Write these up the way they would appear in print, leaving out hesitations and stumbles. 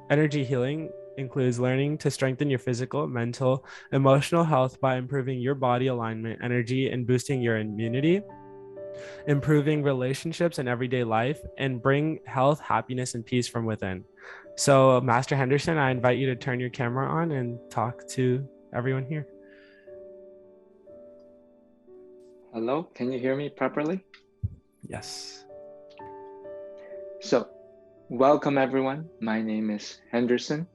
Energy healing includes learning to strengthen your physical, mental, emotional health by improving your body alignment, energy, and boosting your immunity, improving relationships in everyday life, and bring health, happiness, and peace from within. So, Master Henderson, I invite you to turn your camera on and talk to everyone here. Hello, can you hear me properly? Yes. So, welcome everyone. My name is Henderson.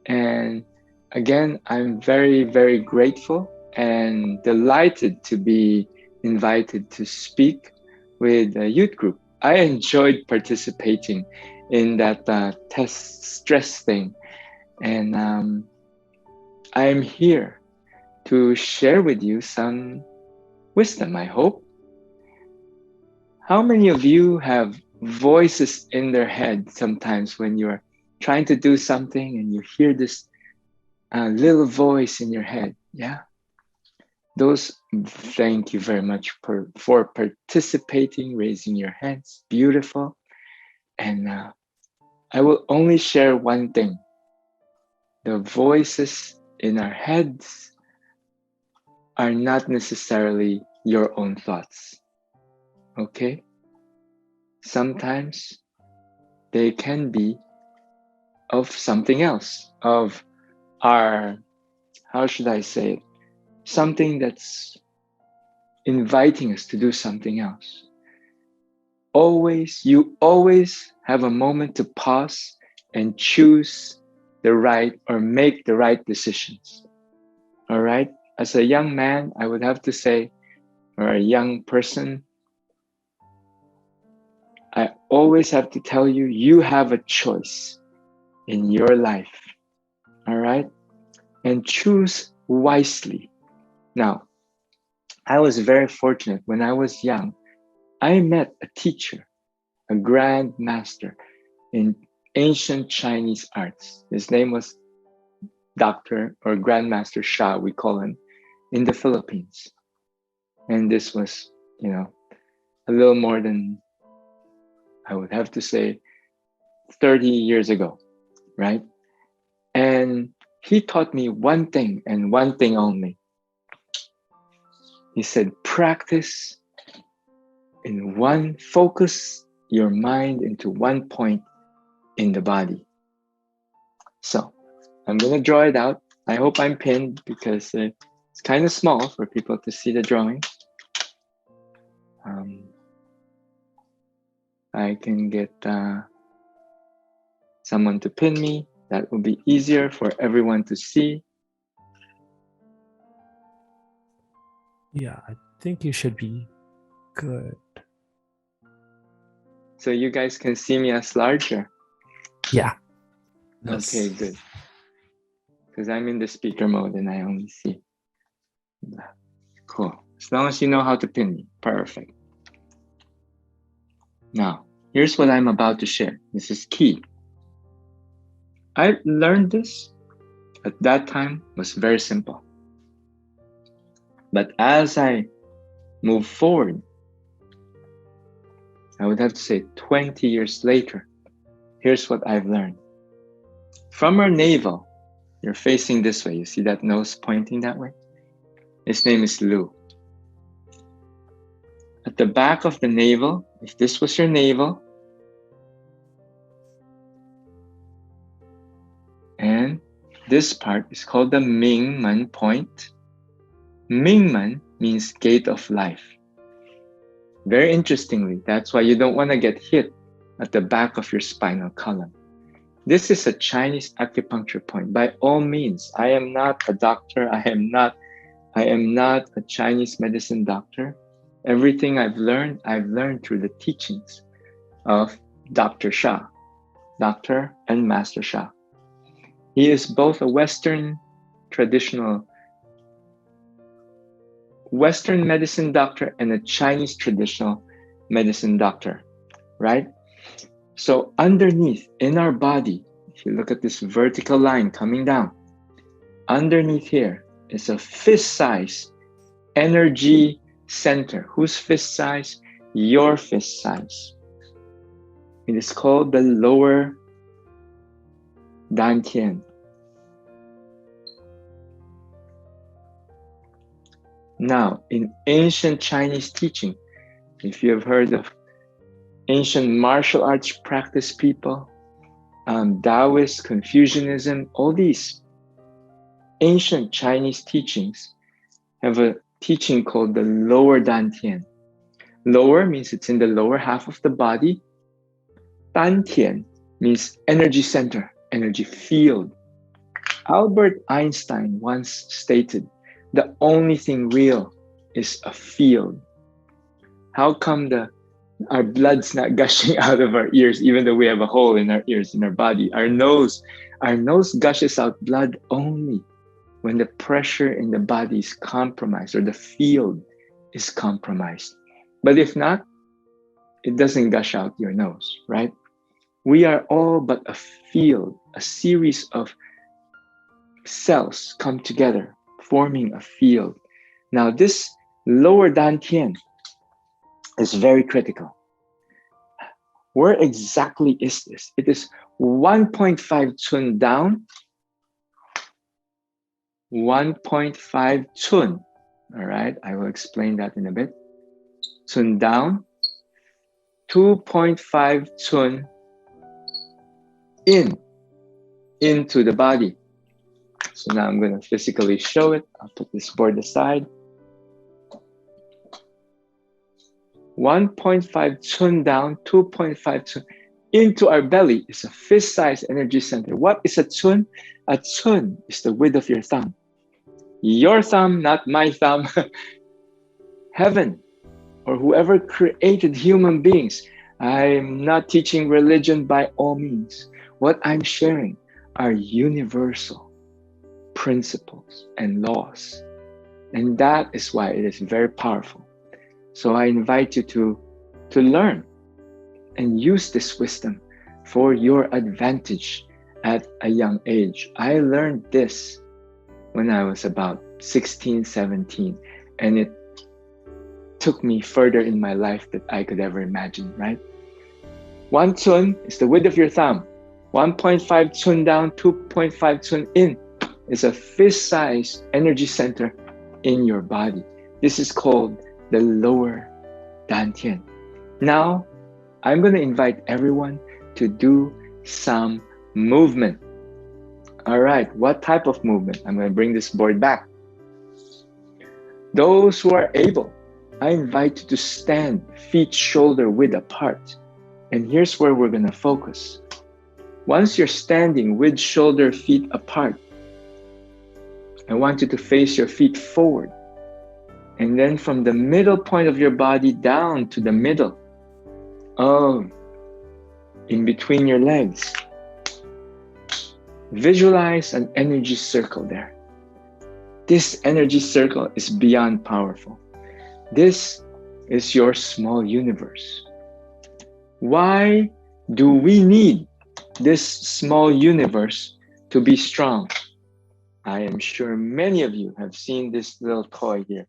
And again, I'm very, very grateful and delighted to be invited to speak with a youth group. I enjoyed participating in that test stress thing. And I'm here to share with you some wisdom, I hope. How many of you have voices in their head sometimes when you're trying to do something and you hear this little voice in your head? Yeah. Thank you very much for participating, raising your hands. Beautiful. And I will only share one thing. The voices in our heads are not necessarily your own thoughts. Okay? Sometimes they can be of something else, of our, how should I say it? Something that's inviting us to do something else. You always have a moment to pause and choose the right or make the right decisions. All right? As a young man, I would have to say, or a young person, I always have to tell you, you have a choice in your life. All right? And choose wisely. Now, I was very fortunate when I was young. I met a teacher, a grand master in ancient Chinese arts. His name was Dr. or Grandmaster Sha, we call him, in the Philippines. And this was, a little more than, I would have to say, 30 years ago, right? And he taught me one thing and one thing only. He said, focus your mind into one point in the body. So I'm going to draw it out. I hope I'm pinned because it's kind of small for people to see the drawing. I can get someone to pin me. That will be easier for everyone to see. Yeah, I think you should be good. So you guys can see me as larger. Yeah. Yes. Okay, good. Because I'm in the speaker mode and I only see that. Cool. As long as you know how to pin me. Perfect. Now, here's what I'm about to share. This is key. I learned this at that time was very simple. But as I move forward, I would have to say 20 years later, here's what I've learned. From our navel, you're facing this way. You see that nose pointing that way? His name is Lu. At the back of the navel, if this was your navel, and this part is called the Mingmen point. Mingmen means gate of life. Very interestingly, that's why you don't want to get hit at the back of your spinal column. This is a Chinese acupuncture point. By all means, I am not a doctor. I am not a Chinese medicine doctor. Everything I've learned through the teachings of Dr. Sha, Dr. and Master Sha. He is both a Western medicine doctor and a Chinese traditional medicine doctor, right? So underneath in our body, if you look at this vertical line coming down, underneath here is a fist-size energy center. Whose fist size? Your fist size. It is called the lower dantian. Now, in ancient Chinese teaching, if you have heard of ancient martial arts practice people, Taoist, Confucianism, all these ancient Chinese teachings have a teaching called the lower dantian. Lower means it's in the lower half of the body. Dantian means energy center, energy field. Albert Einstein once stated, the only thing real is a field. How come our blood's not gushing out of our ears, even though we have a hole in our ears, in our body? Our nose gushes out blood only when the pressure in the body is compromised or the field is compromised. But if not, it doesn't gush out your nose, right? We are all but a field, a series of cells come together, forming a field. Now, this lower dantian is very critical. Where exactly is this? It is 1.5 chun down, 1.5 chun. All right, I will explain that in a bit. Chun down, 2.5 chun into the body. So now I'm going to physically show it. I'll put this board aside. 1.5 chun down, 2.5 chun into our belly is a fist-sized energy center. What is a chun? A chun is the width of your thumb. Your thumb, not my thumb. Heaven or whoever created human beings. I'm not teaching religion by all means. What I'm sharing are universal principles and laws. And that is why it is very powerful. So I invite you to learn and use this wisdom for your advantage at a young age. I learned this when I was about 16, 17, and it took me further in my life than I could ever imagine, right? 1 chun is the width of your thumb. 1.5 chun down, 2.5 chun in is a fist-sized energy center in your body. This is called the lower dantian. Now, I'm going to invite everyone to do some movement. All right, what type of movement? I'm going to bring this board back. Those who are able, I invite you to stand feet shoulder width apart. And here's where we're going to focus. Once you're standing with shoulder feet apart, I want you to face your feet forward. And then from the middle point of your body down to the middle of in between your legs. Visualize an energy circle there. This energy circle is beyond powerful. This is your small universe. Why do we need this small universe to be strong? I am sure many of you have seen this little toy here.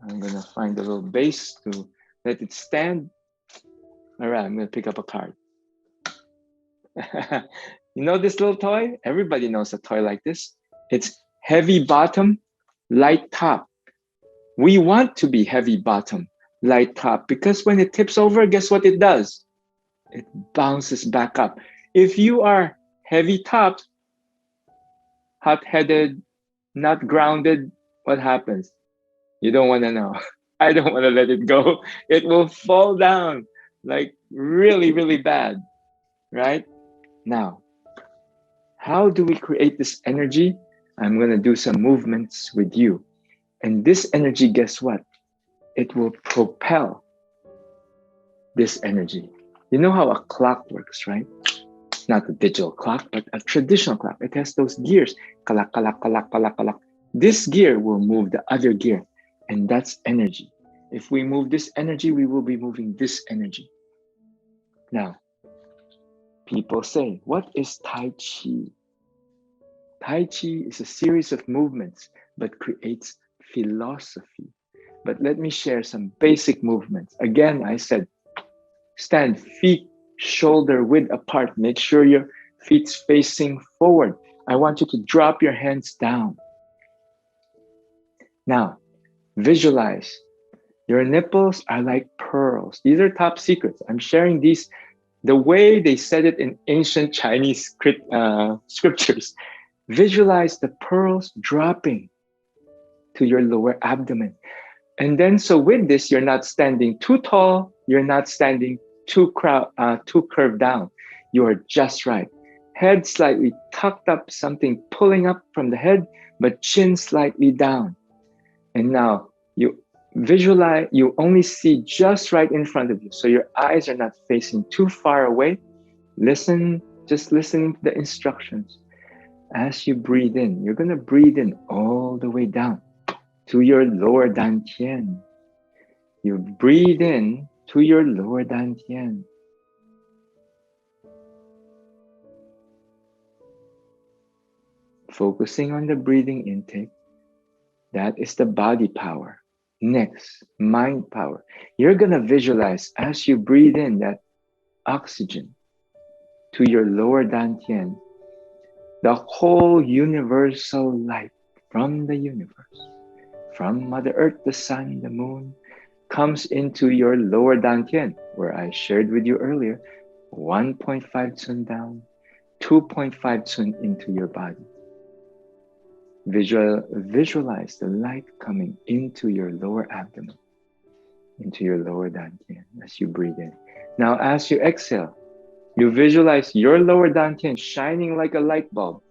I'm going to find a little base to let it stand. All right, I'm going to pick up a card. You know this little toy? Everybody knows a toy like this. It's heavy bottom, light top. We want to be heavy bottom, light top, because when it tips over, guess what it does? It bounces back up. If you are heavy top, hot-headed, not grounded, what happens? You don't want to know. I don't want to let it go. It will fall down like really, really bad, right? Now, how do we create this energy? I'm going to do some movements with you. And this energy, guess what? It will propel this energy. You know how a clock works, right? Not a digital clock, but a traditional clock. It has those gears. Kalak, kalak, kalak, kalak, kalak. This gear will move the other gear, and that's energy. If we move this energy, we will be moving this energy. Now, people say, what is Tai Chi? Tai Chi is a series of movements, but creates philosophy. But let me share some basic movements. Again, I said stand feet shoulder width apart. Make sure your feet's facing forward. I want you to drop your hands down. Now, visualize. Your nipples are like pearls. These are top secrets. I'm sharing these the way they said it in ancient Chinese scriptures. Visualize the pearls dropping to your lower abdomen. And then, so with this, you're not standing too tall. You're not standing too curved down. You are just right. Head slightly tucked up, something pulling up from the head, but chin slightly down. And now you visualize, you only see just right in front of you. So your eyes are not facing too far away. Listen, just listening to the instructions. As you breathe in, you're going to breathe in all the way down to your lower dantian. You breathe in to your lower dantian. Focusing on the breathing intake. That is the body power. Next, mind power. You're going to visualize as you breathe in that oxygen to your lower dantian, the whole universal light from the universe, from Mother Earth, the sun, the moon, comes into your lower dantian, where I shared with you earlier, 1.5 tsun down, 2.5 tsun into your body. Visualize the light coming into your lower abdomen, into your lower dantian as you breathe in. Now, as you exhale, you visualize your lower dantian shining like a light bulb.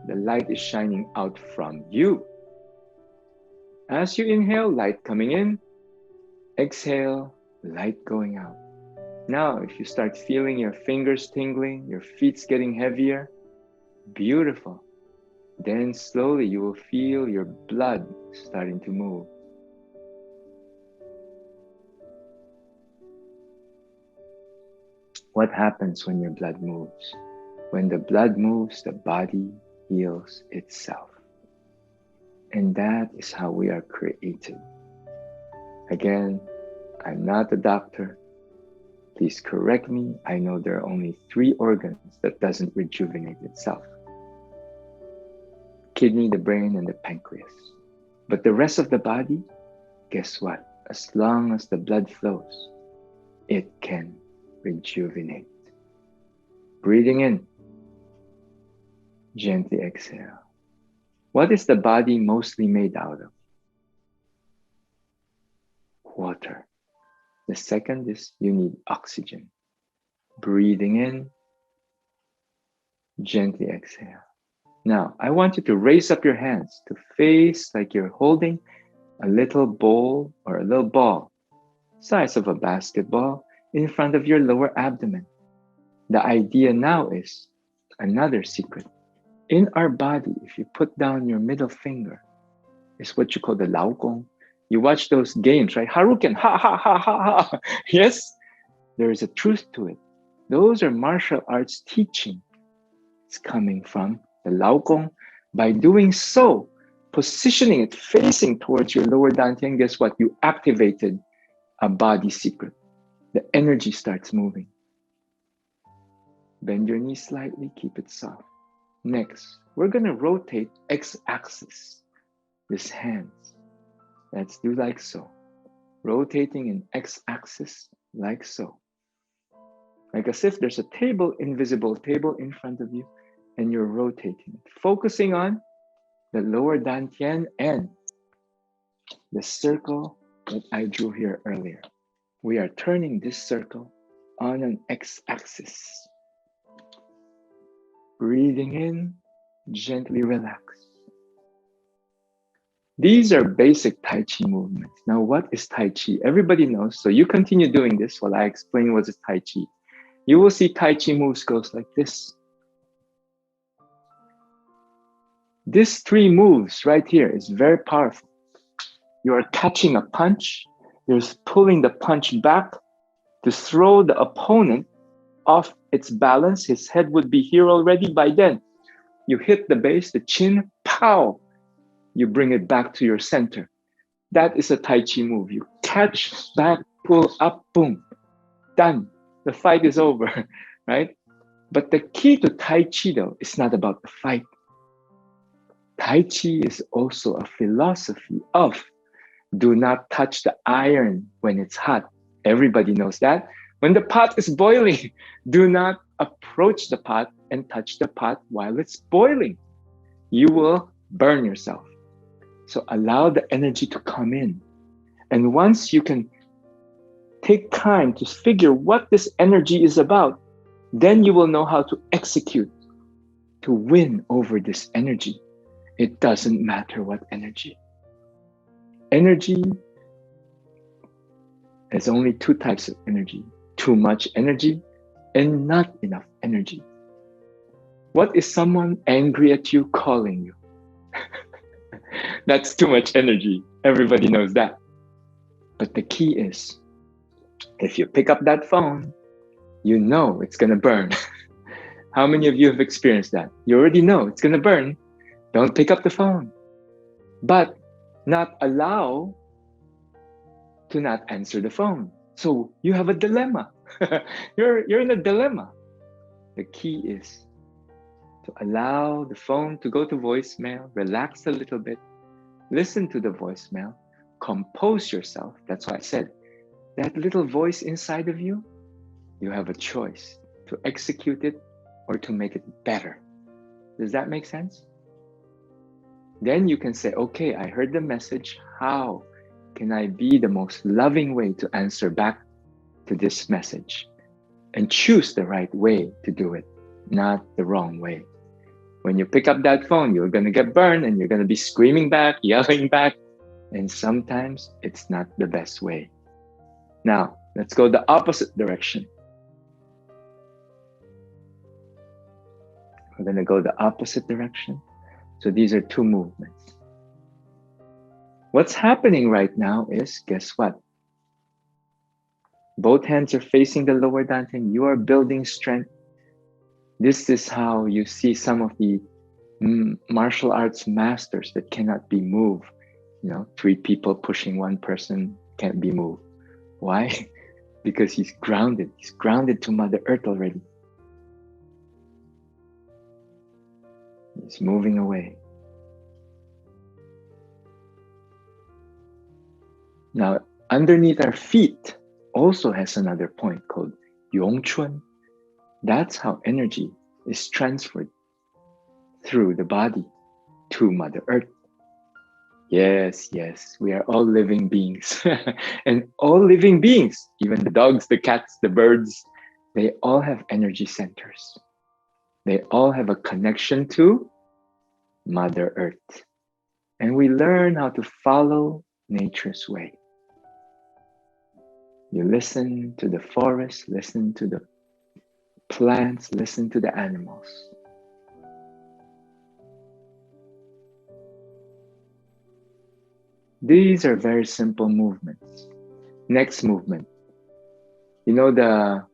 The light is shining out from you. As you inhale, light coming in. Exhale, light going out. Now, if you start feeling your fingers tingling, your feet's getting heavier, beautiful. Then slowly you will feel your blood starting to move. What happens when your blood moves? When the blood moves, the body heals itself. And that is how we are created. Again, I'm not a doctor. Please correct me. I know there are only 3 organs that doesn't rejuvenate itself. Kidney, the brain, and the pancreas. But the rest of the body, guess what? As long as the blood flows, it can rejuvenate. Breathing in, gently exhale. What is the body mostly made out of? Water. The second is you need oxygen. Breathing in, gently exhale. Now, I want you to raise up your hands to face like you're holding a little bowl or a little ball, size of a basketball, in front of your lower abdomen. The idea now is another secret. In our body, if you put down your middle finger, is what you call the laogong. You watch those games, right? Haruken, ha, ha, ha, ha, ha. Yes, there is a truth to it. Those are martial arts teaching. It's coming from the laogong. By doing so, positioning it facing towards your lower dantian, guess what? You activated a body secret. The energy starts moving. Bend your knees slightly, keep it soft. Next, we're going to rotate x-axis, this hands. Let's do like so. Rotating in x-axis like so. Like as if there's a table, invisible table in front of you, and you're rotating it. Focusing on the lower dantian and the circle that I drew here earlier. We are turning this circle on an x-axis. Breathing in, gently relax. These are basic Tai Chi movements. Now, what is Tai Chi? Everybody knows, so you continue doing this while I explain what is Tai Chi. You will see Tai Chi moves goes like this. These 3 moves right here is very powerful. You are catching a punch. You're pulling the punch back to throw the opponent off its balance. His head would be here already by then. You hit the base, the chin, pow. you bring it back to your center. That is a Tai Chi move. You catch, back, pull up, boom, done. The fight is over, right? But the key to Tai Chi, though, is not about the fight. Tai Chi is also a philosophy of do not touch the iron when it's hot. Everybody knows that. When the pot is boiling, do not approach the pot and touch the pot while it's boiling. You will burn yourself. So allow the energy to come in. And once you can take time to figure what this energy is about, then you will know how to execute to win over this energy. It doesn't matter what energy. Energy, there's only two types of energy: too much energy and not enough energy. What is someone angry at you calling you? That's too much energy. Everybody knows that. But the key is, if you pick up that phone, you know it's going to burn. How many of you have experienced that? You already know it's going to burn. Don't pick up the phone. But not allow to not answer the phone. So you have a dilemma. You're in a dilemma. The key is to allow the phone to go to voicemail, relax a little bit, listen to the voicemail, compose yourself. That's why I said, that little voice inside of you, you have a choice to execute it or to make it better. Does that make sense? Then you can say, okay, I heard the message. How can I be the most loving way to answer back to this message? And choose the right way to do it, not the wrong way. When you pick up that phone, you're going to get burned and you're going to be screaming back, yelling back. And sometimes it's not the best way. Now, let's go the opposite direction. We're going to go the opposite direction. So these are two movements. What's happening right now is, guess what? Both hands are facing the lower dantian. You are building strength. This is how you see some of the martial arts masters that cannot be moved. You know, 3 people pushing 1 person can't be moved. Why? Because he's grounded. He's grounded to Mother Earth already. He's moving away. Now, underneath our feet also has another point called Yongchun. That's how energy is transferred through the body to Mother Earth. Yes, we are all living beings. And all living beings, even the dogs, the cats, the birds, they all have energy centers. They all have a connection to Mother Earth. And we learn how to follow nature's way. You listen to the forest, listen to the plants, listen to the animals. These are very simple movements. Next movement. You know, the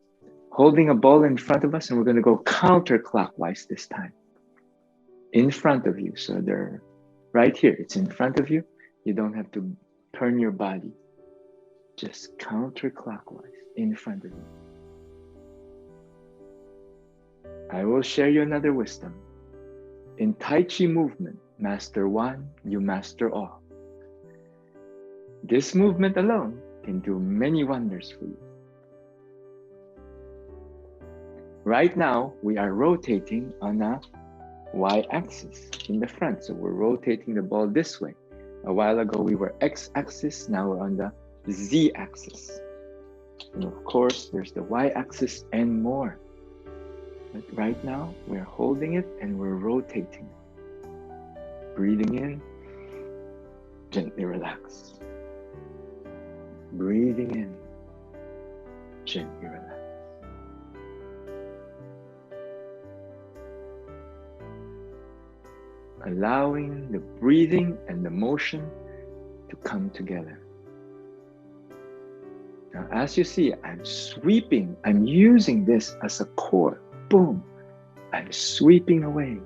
holding a ball in front of us, and we're going to go counterclockwise this time. In front of you. So they're right here. It's in front of you. You don't have to turn your body. Just counterclockwise in front of you. I will share you another wisdom. In Tai Chi movement, master one, you master all. This movement alone can do many wonders for you. Right now, we are rotating on a y-axis in the front. So we're rotating the ball this way. A while ago, we were x-axis. Now we're on the z-axis. And of course, there's the y-axis and more. But right now, we're holding it and we're rotating. Breathing in, gently relax. Breathing in, gently relax. Allowing the breathing and the motion to come together. Now, as you see, I'm sweeping. I'm using this as a core. Boom. I'm sweeping away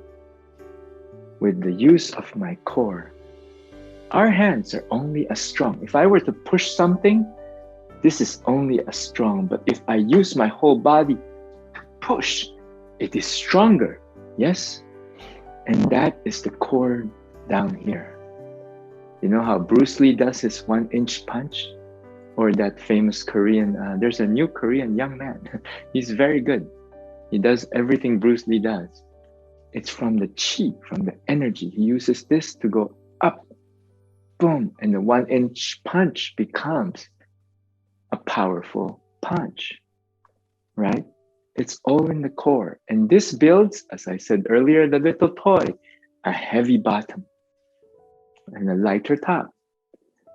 with the use of my core. Our hands are only as strong. If I were to push something, this is only as strong. But if I use my whole body to push, it is stronger. Yes? And that is the core down here. You know how Bruce Lee does his 1-inch punch? Or that famous Korean, there's a new Korean young man. He's very good. He does everything Bruce Lee does. It's from the chi, from the energy. He uses this to go up, boom, and the 1-inch punch becomes a powerful punch, right? It's all in the core. And this builds, as I said earlier, the little toy, a heavy bottom and a lighter top.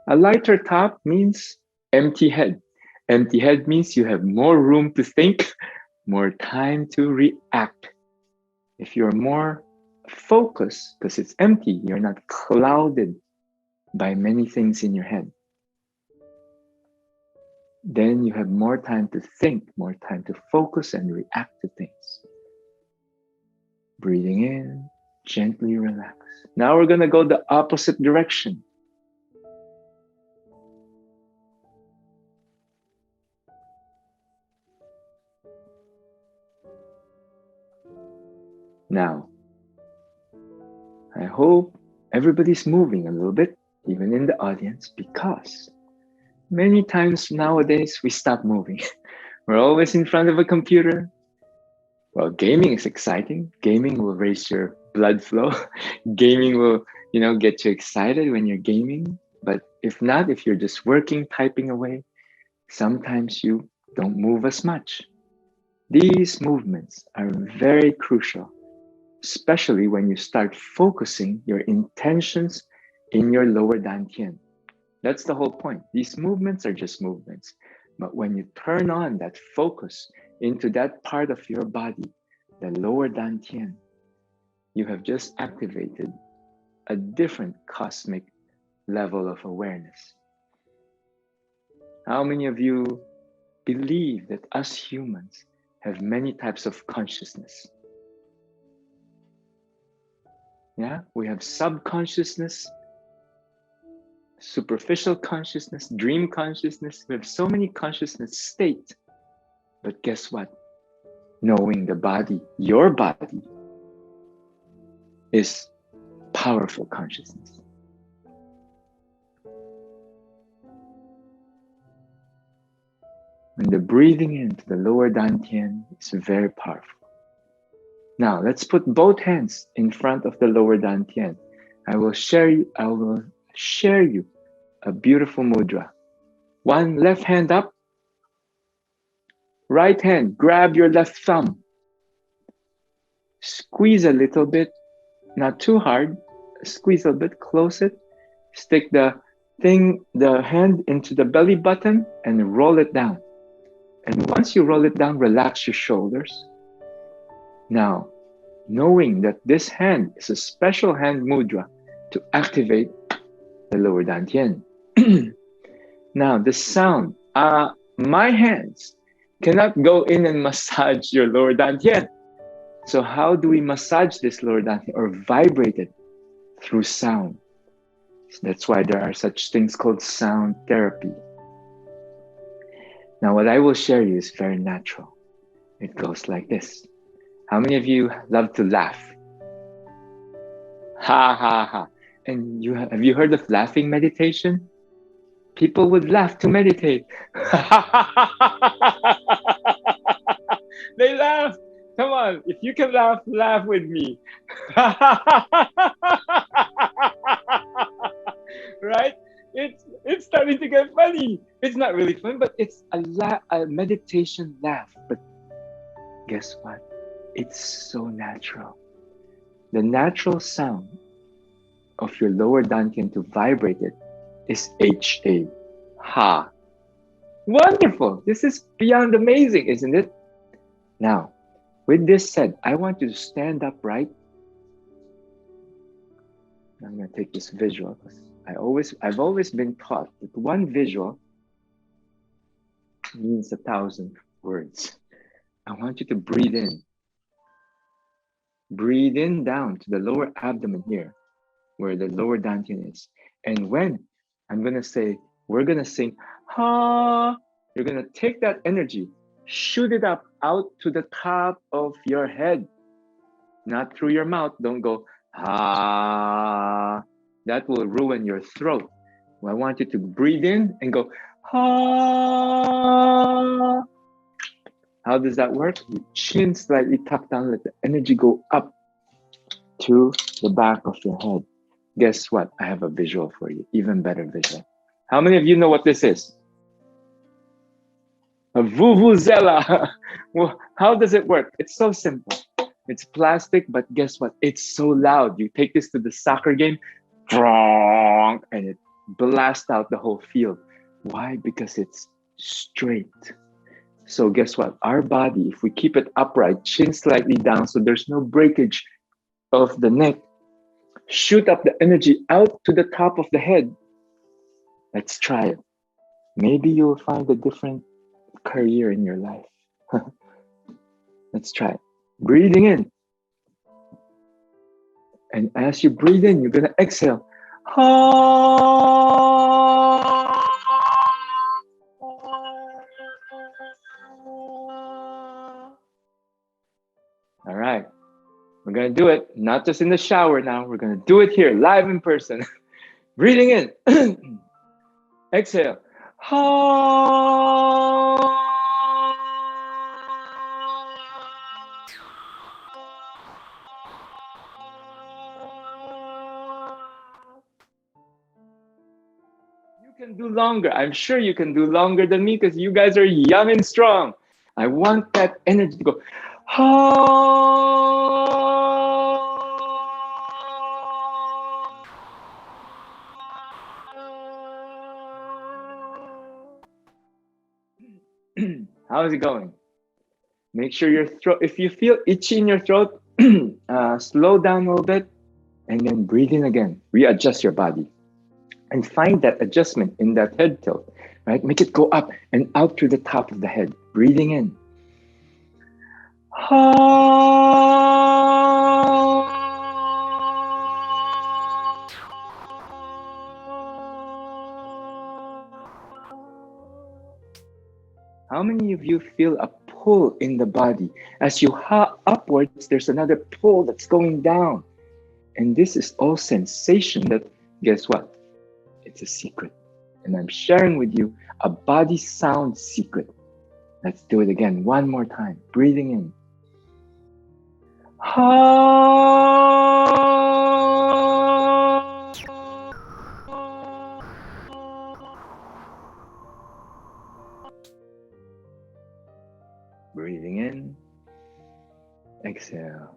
A lighter top means empty head. Empty head means you have more room to think, more time to react. If you're more focused, because it's empty, you're not clouded by many things in your head. Then you have more time to think, more time to focus and react to things. Breathing in, gently relax. Now we're going to go the opposite direction. Now, I hope everybody's moving a little bit, even in the audience, because many times nowadays we stop moving. We're always in front of a computer. Well, gaming is exciting. Gaming will raise your blood flow. Gaming will, get you excited when you're gaming. But if not, if you're just working, typing away, sometimes you don't move as much. These movements are very crucial, especially when you start focusing your intentions in your lower dantian. That's the whole point. These movements are just movements. But when you turn on that focus into that part of your body, the lower dantian, you have just activated a different cosmic level of awareness. How many of you believe that us humans have many types of consciousness? Yeah, we have subconsciousness, superficial consciousness, dream consciousness. We have so many consciousness states. But guess what? Knowing the body, your body, is powerful consciousness. And the breathing into the lower dantian is very powerful. Now, let's put both hands in front of the lower dantian. I will share you a beautiful mudra. One left hand up, right hand, grab your left thumb. Squeeze a little bit, not too hard. Squeeze a bit, close it. Stick the hand into the belly button and roll it down. And once you roll it down, relax your shoulders. Now, knowing that this hand is a special hand mudra to activate the lower dantian. Now, the sound, my hands cannot go in and massage your lower dantian. So how do we massage this lower dantian or vibrate it? Through sound. So that's why there are such things called sound therapy. Now, what I will share you is very natural. It goes like this. How many of you love to laugh? Ha ha ha. And have you heard of laughing meditation? People would laugh to meditate. They laugh. Come on, if you can laugh, laugh with me. Right? It's starting to get funny. It's not really fun, but it's a meditation laugh. But guess what? It's so natural. The natural sound of your lower dantian to vibrate it is HA. Ha. Wonderful. This is beyond amazing, isn't it? Now, with this said, I want you to stand upright. I'm going to take this visual. I've always been taught that one visual means 1,000 words. I want you to breathe in. Breathe in down to the lower abdomen here, where the lower dantian is. And when I'm going to say, we're going to sing, ha, you're going to take that energy, shoot it up out to the top of your head, not through your mouth. Don't go, ha. That will ruin your throat. I want you to breathe in and go, ha. How does that work? Your chin slightly tucked down, let the energy go up to the back of your head. Guess what? I have a visual for you, even better visual. How many of you know what this is? A vuvuzela. Well, how does it work? It's so simple. It's plastic, but guess what? It's so loud. You take this to the soccer game, and it blasts out the whole field. Why? Because it's straight. So guess what? Our body, if we keep it upright, chin slightly down, so there's no breakage of the neck, shoot up the energy out to the top of the head. Let's try it. Maybe you'll find a different career in your life. Let's try it. Breathing in. And as you breathe in, you're going to exhale. All right. We're going to do it, not just in the shower now. We're going to do it here, live in person. Breathing in. Exhale. You can do longer. I'm sure you can do longer than me because you guys are young and strong. I want that energy to go. How is it going? Make sure your throat, if you feel itchy in your throat, slow down a little bit and then breathe in again. Readjust your body and find that adjustment in that head tilt, right? Make it go up and out through the top of the head. Breathing in. How many of you feel a pull in the body? As you ha upwards, there's another pull that's going down. And this is all sensation that, guess what? It's a secret. And I'm sharing with you a body sound secret. Let's do it again. One more time. Breathing in. Breathing in. Exhale.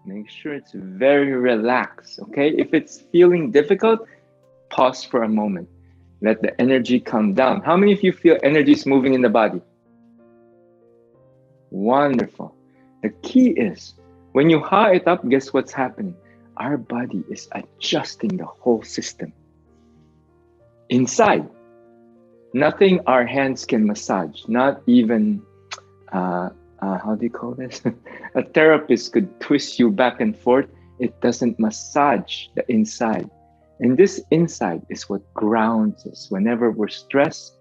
Make sure it's very relaxed, okay? If it's feeling difficult, pause for a moment. Let the energy come down. How many of you feel energy is moving in the body? Wonderful. The key is, when you ha it up, guess what's happening? Our body is adjusting the whole system. Inside, nothing our hands can massage, not even, how do you call this? A therapist could twist you back and forth. It doesn't massage the inside. And this inside is what grounds us. Whenever we're stressed,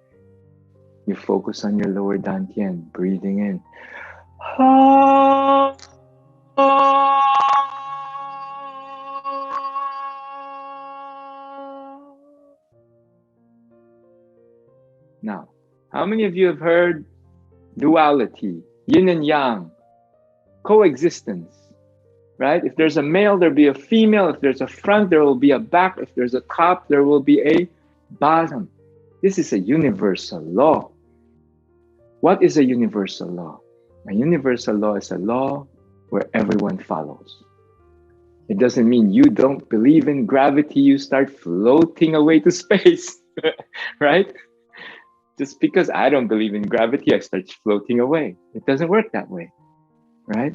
you focus on your lower dantian, breathing in. Now, how many of you have heard duality, yin and yang, coexistence, right? If there's a male, there'll be a female. If there's a front, there will be a back. If there's a top, there will be a bottom. This is a universal law. What is a universal law? A universal law is a law where everyone follows. It doesn't mean you don't believe in gravity, you start floating away to space, right? Just because I don't believe in gravity, I start floating away. It doesn't work that way, right?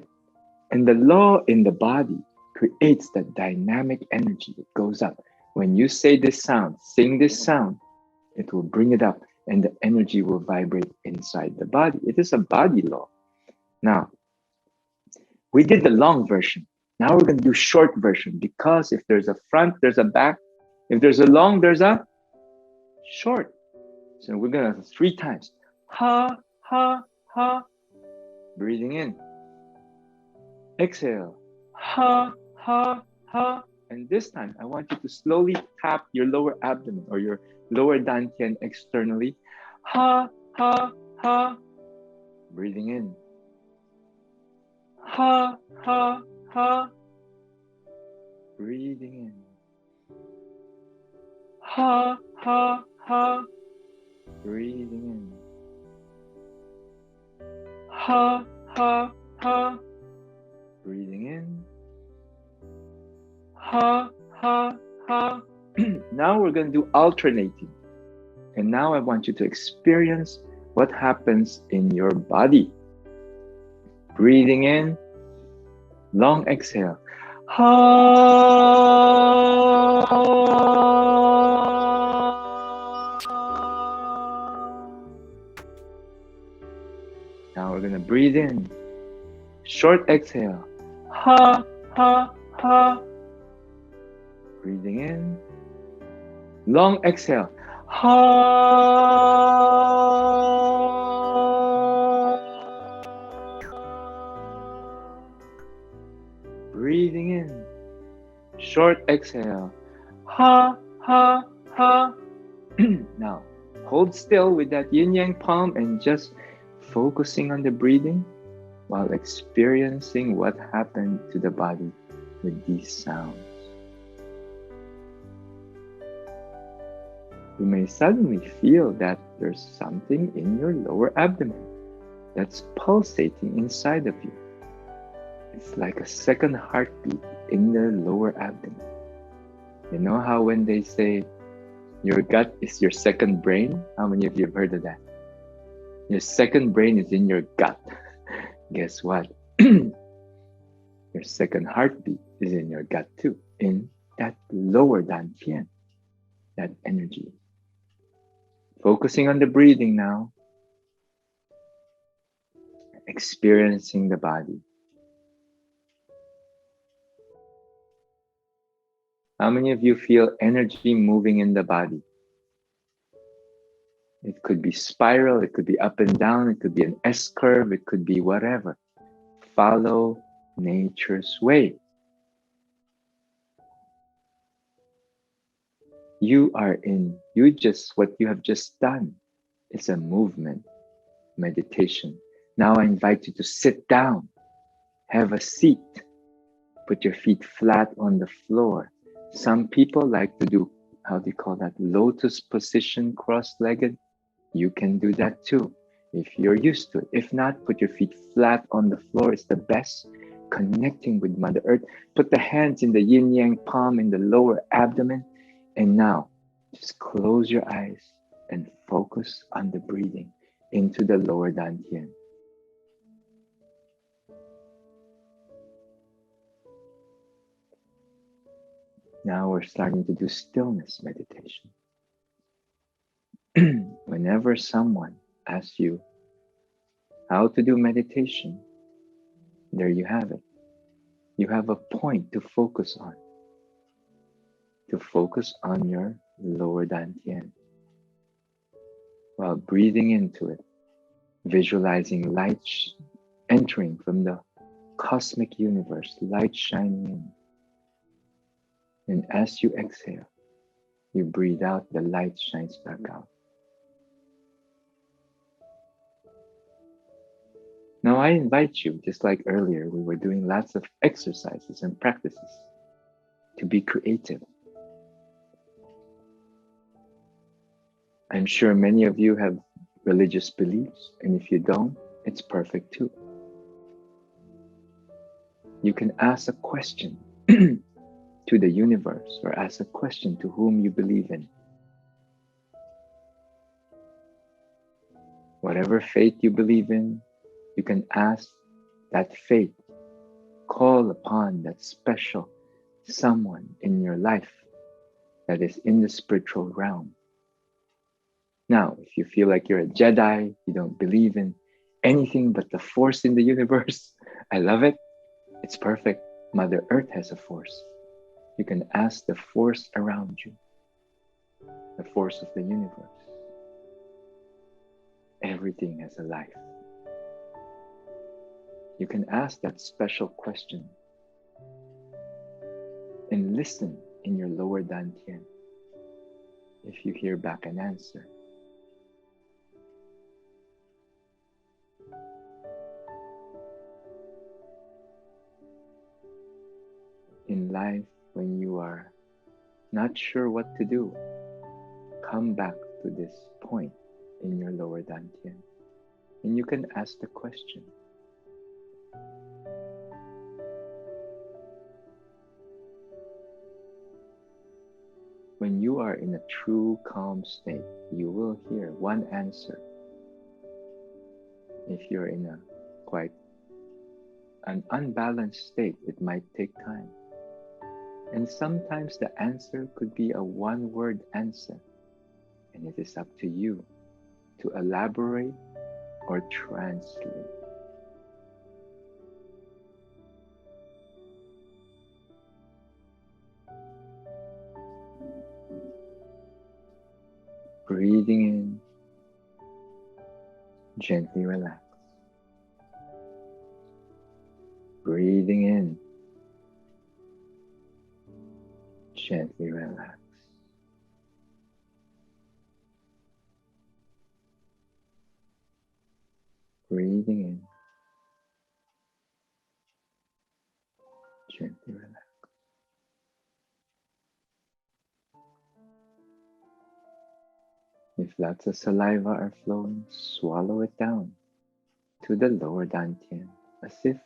And the law in the body creates that dynamic energy that goes up. When you say this sound, sing this sound, it will bring it up. and the energy will vibrate inside the body. It is a body law. Now, we did the long version. Now we're going to do short version, because if there's a front, there's a back. If there's a long, there's a short. So we're going to 3 times. Ha, ha, ha. Breathing in. Exhale. Ha, ha, ha. And this time, I want you to slowly tap your lower abdomen or your lower dantian externally. Ha, ha, ha. Breathing in. Ha, ha, ha. Breathing in. Ha, ha, ha. Breathing in. Ha, ha, ha. Breathing in. Ha, ha, ha. Now we're going to do alternating. And now I want you to experience what happens in your body. Breathing in. Long exhale. Ha. Now we're going to breathe in. Short exhale. Ha, ha, ha. Breathing in. Long exhale. Ha. Breathing in. Short exhale. Ha, ha, ha. Now, hold still with that yin-yang palm and just focusing on the breathing while experiencing what happened to the body with these sounds. You may suddenly feel that there's something in your lower abdomen that's pulsating inside of you. It's like a second heartbeat in the lower abdomen. You know how when they say your gut is your second brain? How many of you have heard of that? Your second brain is in your gut. Guess what? Your second heartbeat is in your gut too, in that lower dantian, that energy. Focusing on the breathing now, experiencing the body. How many of you feel energy moving in the body? It could be spiral, it could be up and down, it could be an S curve, it could be whatever. Follow nature's way. What you have just done is a movement, meditation. Now I invite you to sit down, have a seat, put your feet flat on the floor. Some people like to do, how do you call that, lotus position, cross-legged. You can do that too, if you're used to it. If not, put your feet flat on the floor. It's the best. Connecting with Mother Earth. Put the hands in the yin-yang palm in the lower abdomen. And now, just close your eyes and focus on the breathing into the lower dantian. Now we're starting to do stillness meditation. Whenever someone asks you how to do meditation, there you have it. You have a point to focus on. To focus on your lower dantian. While breathing into it, visualizing light entering from the cosmic universe, light shining in. And as you exhale, you breathe out, the light shines back out. Now I invite you, just like earlier, we were doing lots of exercises and practices to be creative. I'm sure many of you have religious beliefs, and if you don't, it's perfect too. You can ask a question to the universe or ask a question to whom you believe in. Whatever faith you believe in, you can ask that faith. Call upon that special someone in your life that is in the spiritual realm. Now, if you feel like you're a Jedi, you don't believe in anything but the force in the universe, I love it. It's perfect. Mother Earth has a force. You can ask the force around you, the force of the universe. Everything has a life. You can ask that special question and listen in your lower dantian. If you hear back an answer, in life, when you are not sure what to do, come back to this point in your lower dantian and you can ask the question. When you are in a true calm state, you will hear one answer. If you're in a quite an unbalanced state, it might take time. And sometimes the answer could be a one-word answer, and it is up to you to elaborate or translate. Breathing in, gently relax. Breathing in, gently relax. Breathing in, gently relax. If lots of saliva are flowing, swallow it down to the lower dantian, as if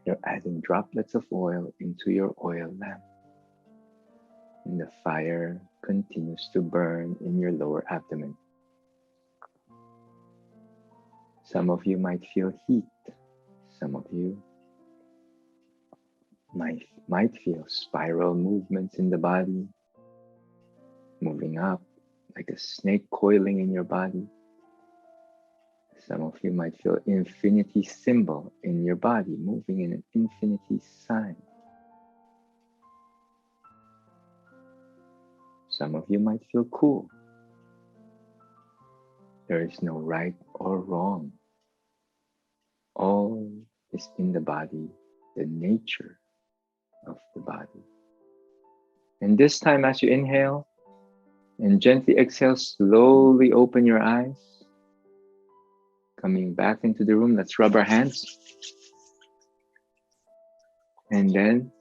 you're adding droplets of oil into your oil lamp. And the fire continues to burn in your lower abdomen. Some of you might feel heat. Some of you might feel spiral movements in the body, moving up like a snake coiling in your body. Some of you might feel infinity symbol in your body, moving in an infinity sign. Some of you might feel cool. There is no right or wrong. All is in the body, the nature of the body. And this time, as you inhale and gently exhale, slowly open your eyes. Coming back into the room, let's rub our hands. And then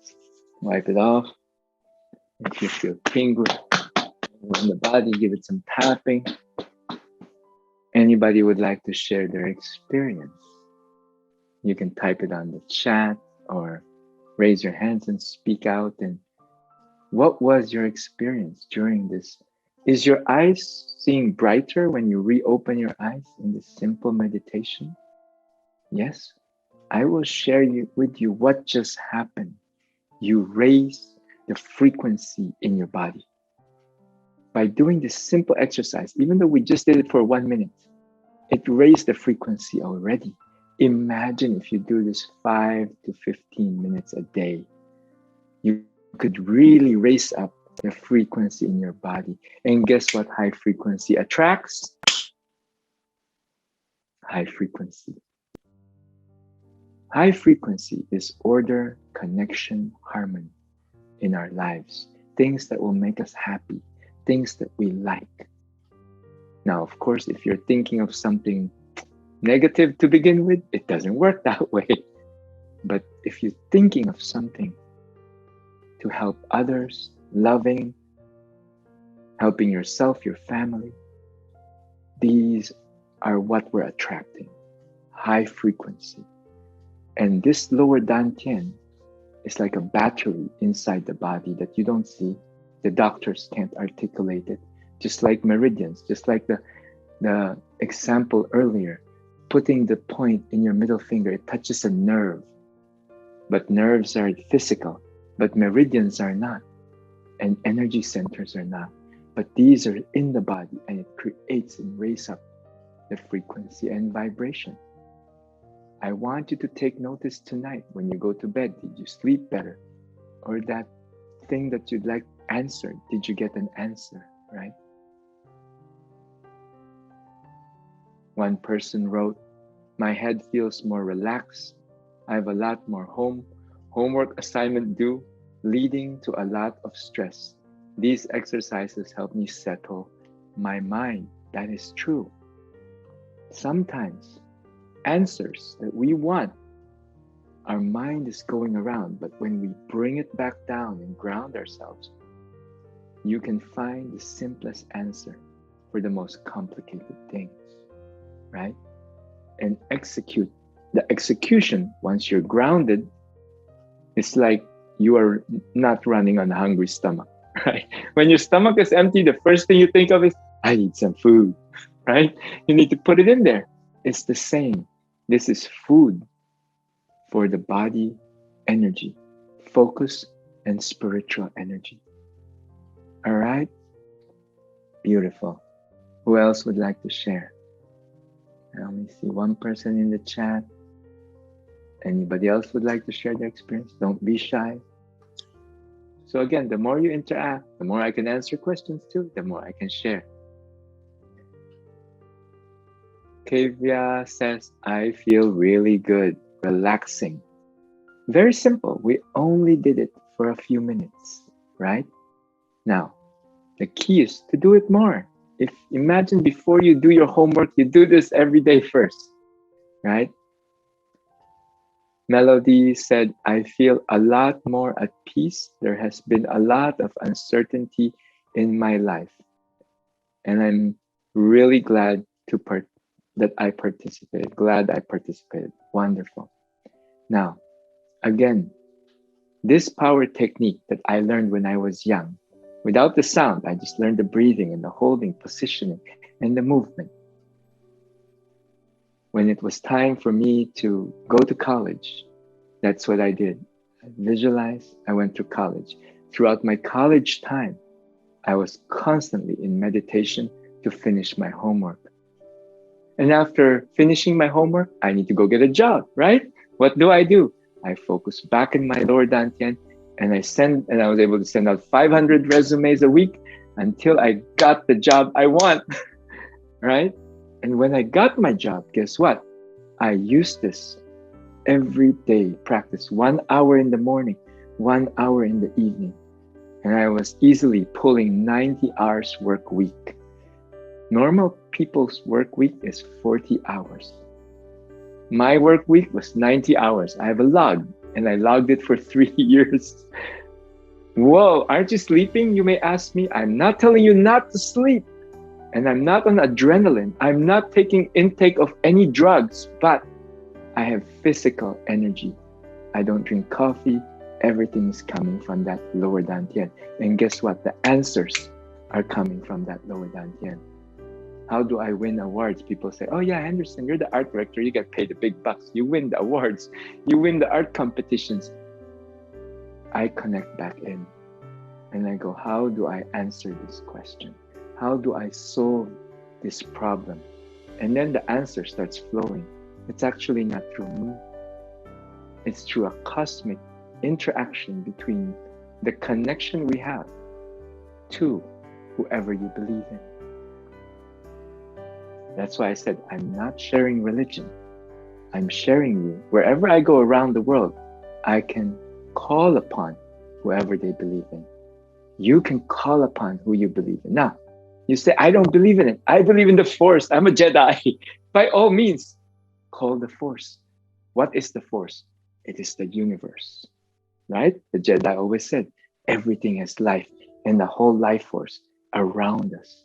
wipe it off. If you feel tingling in the body, give it some tapping. Anybody would like to share their experience? You can type it on the chat or raise your hands and speak out. And what was your experience during this? Is your eyes seeing brighter when you reopen your eyes in this simple meditation? Yes? I will share with you what just happened. You raise the frequency in your body. By doing this simple exercise, even though we just did it for 1 minute, it raised the frequency already. Imagine if you do this 5 to 15 minutes a day. You could really raise up the frequency in your body. And guess what high frequency attracts? High frequency. High frequency is order, connection, harmony in our lives. Things that will make us happy. Things that we like. Now, of course, if you're thinking of something negative to begin with, it doesn't work that way. But if you're thinking of something to help others, loving, helping yourself, your family, these are what we're attracting. High frequency. And this lower dantian is like a battery inside the body that you don't see. The doctors can't articulate it. Just like meridians, just like the example earlier, putting the point in your middle finger, it touches a nerve. But nerves are physical, but meridians are not, and energy centers are not. but these are in the body, and it creates and raises up the frequency and vibration. I want you to take notice tonight when you go to bed. Did you sleep better? Or that thing that you'd like answered, did you get an answer, right? One person wrote, my head feels more relaxed. I have a lot more homework assignment due, leading to a lot of stress. These exercises help me settle my mind. That is true. Sometimes answers that we want, our mind is going around, but when we bring it back down and ground ourselves, you can find the simplest answer for the most complicated things, right? And execute. The execution, once you're grounded, it's like you are not running on a hungry stomach, right? When your stomach is empty, the first thing you think of is, I need some food, right? You need to put it in there. It's the same. This is food for the body energy, focus, and spiritual energy. All right? Beautiful. Who else would like to share? Let me see, one person in the chat. Anybody else would like to share their experience? Don't be shy. So again, the more you interact, the more I can answer questions too, the more I can share. Kavya says, I feel really good, relaxing. Very simple. We only did it for a few minutes, right? Now, the key is to do it more. If imagine before you do your homework, you do this every day first, right? Melody said, I feel a lot more at peace. There has been a lot of uncertainty in my life. And I'm really glad that I participated. Glad I participated. Wonderful. Now, again, this power technique that I learned when I was young, without the sound, I just learned the breathing and the holding, positioning, and the movement. When it was time for me to go to college, that's what I did. I visualized, I went to college. Throughout my college time, I was constantly in meditation to finish my homework. And after finishing my homework, I need to go get a job, right? What do? I focus back in my lower dantian, and I was able to send out 500 resumes a week until I got the job I want, right? And when I got my job, guess what? I used this every day, practice 1 hour in the morning, 1 hour in the evening. And I was easily pulling 90 hours work week. Normal people's work week is 40 hours. My work week was 90 hours. I have a log, and I logged it for 3 years. Whoa, aren't you sleeping? You may ask me. I'm not telling you not to sleep. And I'm not on adrenaline. I'm not taking intake of any drugs, but I have physical energy. I don't drink coffee. Everything is coming from that lower dantian. And guess what? The answers are coming from that lower dantian. How do I win awards? People say, oh yeah, Henderson, you're the art director. You get paid the big bucks. You win the awards. You win the art competitions. I connect back in and I go, how do I answer this question? How do I solve this problem? And then the answer starts flowing. It's actually not through me. It's through a cosmic interaction between the connection we have to whoever you believe in. That's why I said, I'm not sharing religion. I'm sharing you. Wherever I go around the world, I can call upon whoever they believe in. You can call upon who you believe in. Now, you say, I don't believe in it. I believe in the Force. I'm a Jedi. By all means, call the Force. What is the Force? It is the universe, right? The Jedi always said, everything has life, and the whole life force around us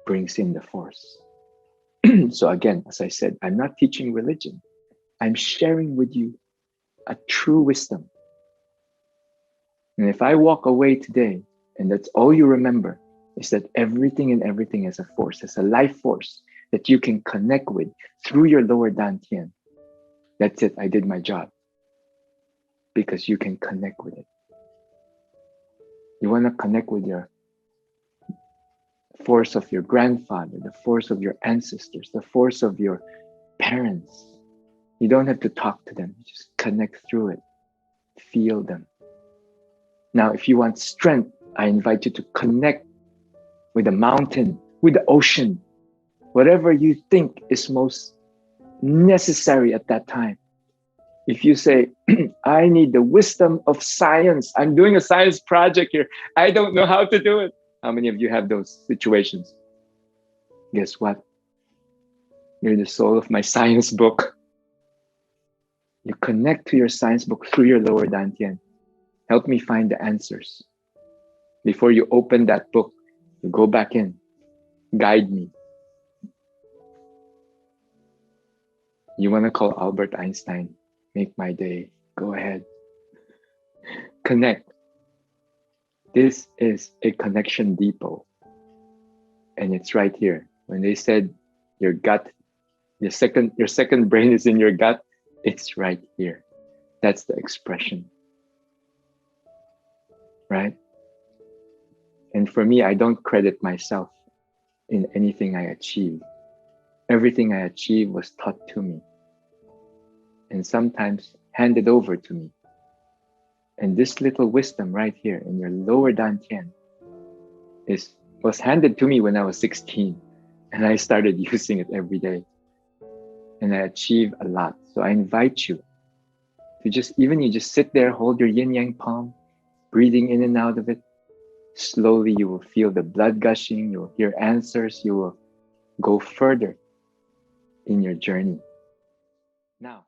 brings in the Force. So again, as I said, I'm not teaching religion. I'm sharing with you a true wisdom. And if I walk away today, and that's all you remember, is that everything and everything is a force, it's a life force that you can connect with through your lower dantian. That's it, I did my job. Because you can connect with it. You want to connect with your force of your grandfather, the force of your ancestors, the force of your parents. You don't have to talk to them, just connect through it, feel them. Now, if you want strength, I invite you to connect with the mountain, with the ocean, whatever you think is most necessary at that time. If you say, I need the wisdom of science, I'm doing a science project here, I don't know how to do it. How many of you have those situations? Guess what? You're the soul of my science book. You connect to your science book through your lower dantian. Help me find the answers. Before you open that book, you go back in. Guide me. You want to call Albert Einstein? Make my day. Go ahead. Connect. This is a connection depot. And it's right here. When they said your gut, your second brain is in your gut, it's right here. That's the expression. Right? And for me, I don't credit myself in anything I achieve. Everything I achieved was taught to me. And sometimes handed over to me. And this little wisdom right here in your lower dantian was handed to me when I was 16. And I started using it every day. And I achieved a lot. So I invite you to just sit there, hold your yin yang palm, breathing in and out of it. Slowly you will feel the blood gushing, you will hear answers, you will go further in your journey. Now,